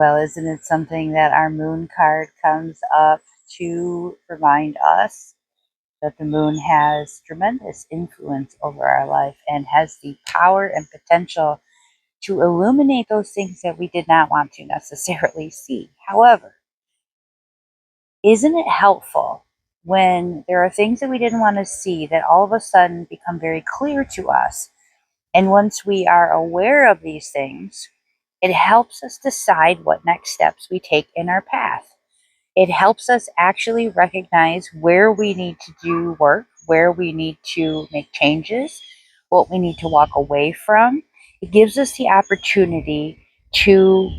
Well, isn't it something that our moon card comes up to remind us that the moon has tremendous influence over our life and has the power and potential to illuminate those things that we did not want to necessarily see. However, isn't it helpful when there are things that we didn't want to see that all of a sudden become very clear to us? And once we are aware of these things, it helps us decide what next steps we take in our path. It helps us actually recognize where we need to do work, where we need to make changes, what we need to walk away from. It gives us the opportunity to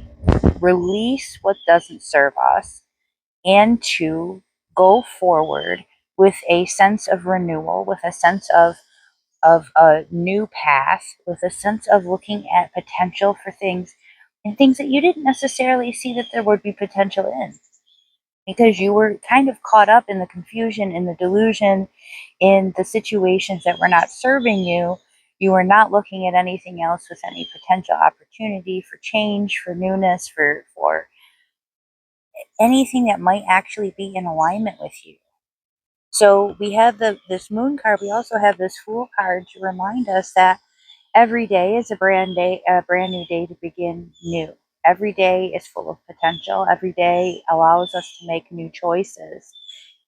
release what doesn't serve us and to go forward with a sense of renewal, with a sense of a new path, with a sense of looking at potential for things and things that you didn't necessarily see that there would be potential in because you were kind of caught up in the confusion, in the delusion, in the situations that were not serving you. You were not looking at anything else with any potential opportunity for change, for newness, for anything that might actually be in alignment with you. So we have this moon card. We also have this fool card to remind us that every day is a brand new day to begin new. Every day is full of potential. Every day allows us to make new choices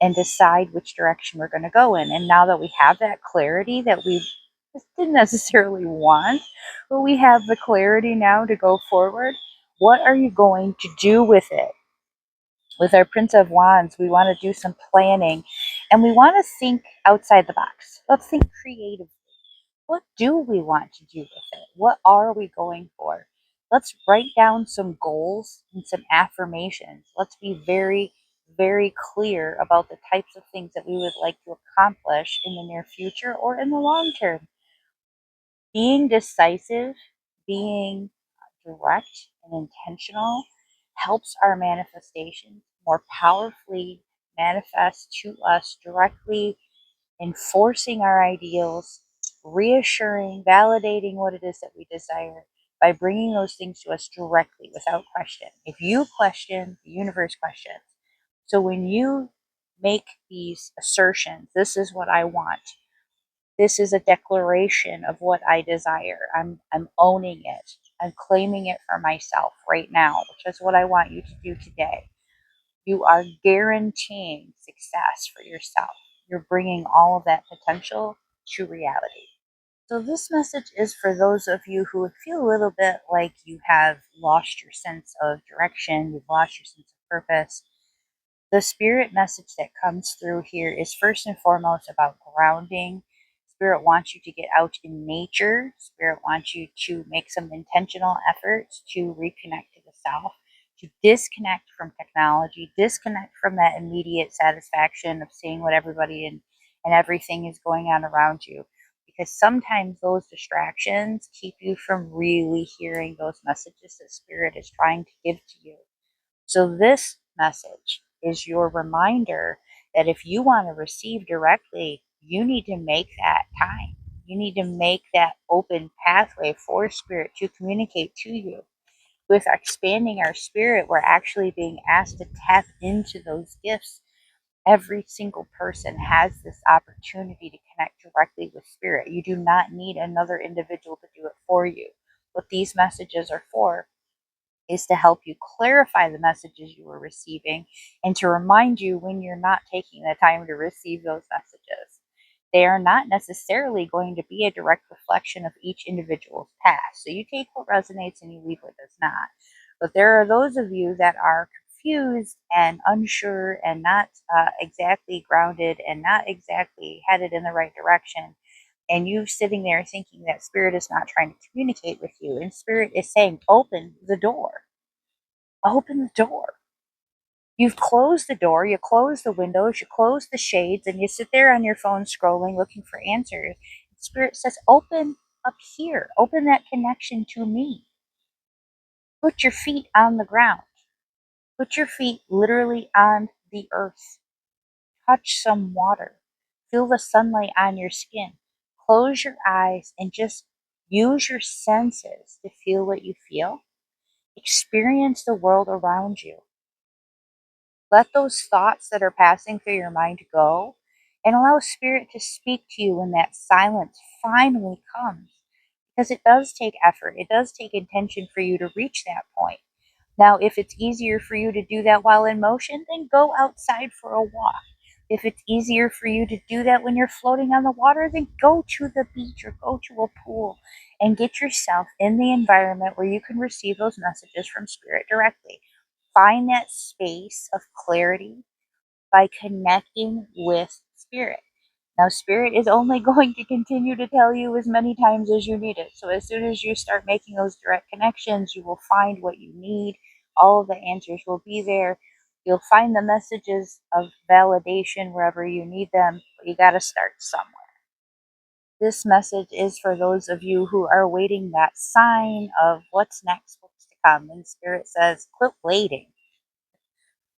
and decide which direction we're going to go in. And now that we have that clarity that we just didn't necessarily want, but we have the clarity now to go forward, what are you going to do with it? With our Prince of Wands, we want to do some planning and we want to think outside the box. Let's think creatively. What do we want to do with it? What are we going for? Let's write down some goals and some affirmations. Let's be very, very clear about the types of things that we would like to accomplish in the near future or in the long term. Being decisive, being direct and intentional helps our manifestations more powerfully manifest to us directly, enforcing our ideals, reassuring, validating what it is that we desire by bringing those things to us directly without question. If you question, the universe questions. So when you make these assertions, this is what I want. This is a declaration of what I desire. I'm owning it. I'm claiming it for myself right now, which is what I want you to do today. You are guaranteeing success for yourself. You're bringing all of that potential to reality. So, this message is for those of you who feel a little bit like you have lost your sense of direction, you've lost your sense of purpose. The spirit message that comes through here is first and foremost about grounding. Spirit wants you to get out in nature. Spirit wants you to make some intentional efforts to reconnect to the self, to disconnect from technology, disconnect from that immediate satisfaction of seeing what everybody and everything is going on around you. Because sometimes those distractions keep you from really hearing those messages that Spirit is trying to give to you. So, this message is your reminder that if you want to receive directly, you need to make that time. You need to make that open pathway for Spirit to communicate to you. With expanding our spirit, we're actually being asked to tap into those gifts. Every single person has this opportunity to connect directly with Spirit. You do not need another individual to do it for you. What these messages are for is to help you clarify the messages you are receiving and to remind you when you're not taking the time to receive those messages. They are not necessarily going to be a direct reflection of each individual's past. So you take what resonates and you leave what does not. But there are those of you that are confused and unsure and not exactly grounded and not exactly headed in the right direction, and you sitting there thinking that Spirit is not trying to communicate with you, and Spirit is saying, open the door. Open the door. You've closed the door, you close the windows, you close the shades, and you sit there on your phone scrolling, looking for answers. Spirit says, open up here. Open that connection to me. Put your feet on the ground. Put your feet literally on the earth. Touch some water. Feel the sunlight on your skin. Close your eyes and just use your senses to feel what you feel. Experience the world around you. Let those thoughts that are passing through your mind go and allow Spirit to speak to you when that silence finally comes. Because it does take effort, it does take intention for you to reach that point. Now, if it's easier for you to do that while in motion, then go outside for a walk. If it's easier for you to do that when you're floating on the water, then go to the beach or go to a pool and get yourself in the environment where you can receive those messages from Spirit directly. Find that space of clarity by connecting with Spirit. Now, Spirit is only going to continue to tell you as many times as you need it. So, as soon as you start making those direct connections, you will find what you need. All of the answers will be there. You'll find the messages of validation wherever you need them, but you got to start somewhere. This message is for those of you who are waiting that sign of what's next, what's to come. And Spirit says, quit waiting.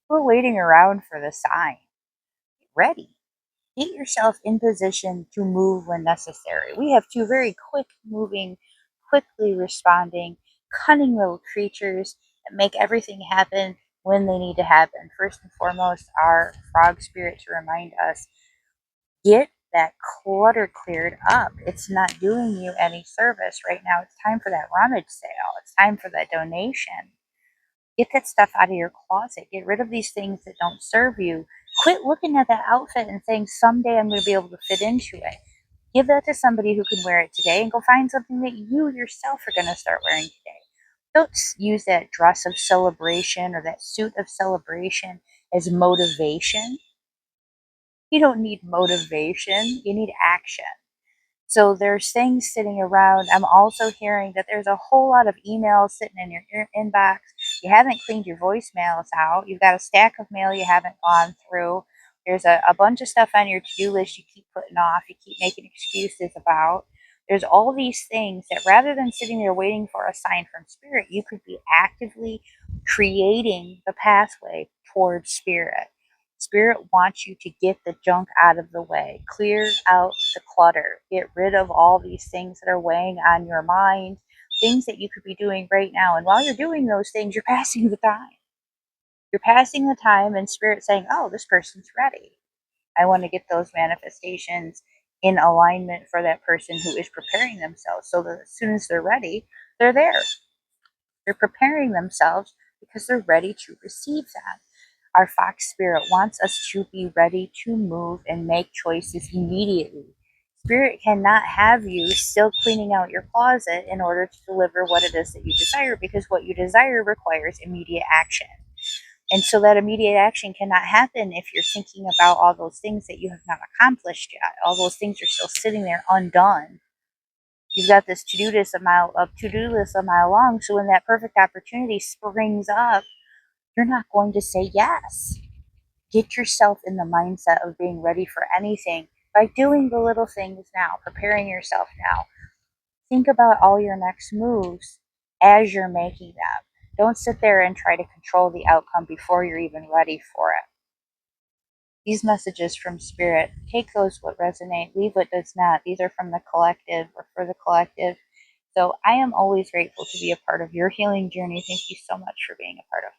Quit waiting around for the sign. Get ready. Get yourself in position to move when necessary. We have two very quick moving, quickly responding, cunning little creatures that make everything happen when they need to happen. First and foremost, our frog spirit to remind us, get that clutter cleared up. It's not doing you any service right now. It's time for that rummage sale. It's time for that donation. Get that stuff out of your closet. Get rid of these things that don't serve you. Quit looking at that outfit and saying, someday I'm going to be able to fit into it. Give that to somebody who can wear it today and go find something that you yourself are going to start wearing today. Don't use that dress of celebration or that suit of celebration as motivation. You don't need motivation, you need action. So there's things sitting around. I'm also hearing that there's a whole lot of emails sitting in your inbox. You haven't cleaned your voicemails out. You've got a stack of mail you haven't gone through. There's a bunch of stuff on your to-do list you keep putting off. You keep making excuses about. There's all these things that rather than sitting there waiting for a sign from Spirit, you could be actively creating the pathway towards Spirit. Spirit wants you to get the junk out of the way, clear out the clutter, get rid of all these things that are weighing on your mind, things that you could be doing right now. And while you're doing those things, you're passing the time. You're passing the time, and Spirit saying, oh, this person's ready. I want to get those manifestations in alignment for that person who is preparing themselves so that as soon as they're ready, they're there. They're preparing themselves because they're ready to receive that. Our fox spirit wants us to be ready to move and make choices immediately. Spirit cannot have you still cleaning out your closet in order to deliver what it is that you desire, because what you desire requires immediate action. And so that immediate action cannot happen if you're thinking about all those things that you have not accomplished yet. All those things are still sitting there undone. You've got this to-do list a mile long. So when that perfect opportunity springs up, you're not going to say yes. Get yourself in the mindset of being ready for anything by doing the little things now, preparing yourself now. Think about all your next moves as you're making them. Don't sit there and try to control the outcome before you're even ready for it. These messages from Spirit, take those what resonate, leave what does not. These are from the collective or for the collective. So I am always grateful to be a part of your healing journey. Thank you so much for being a part of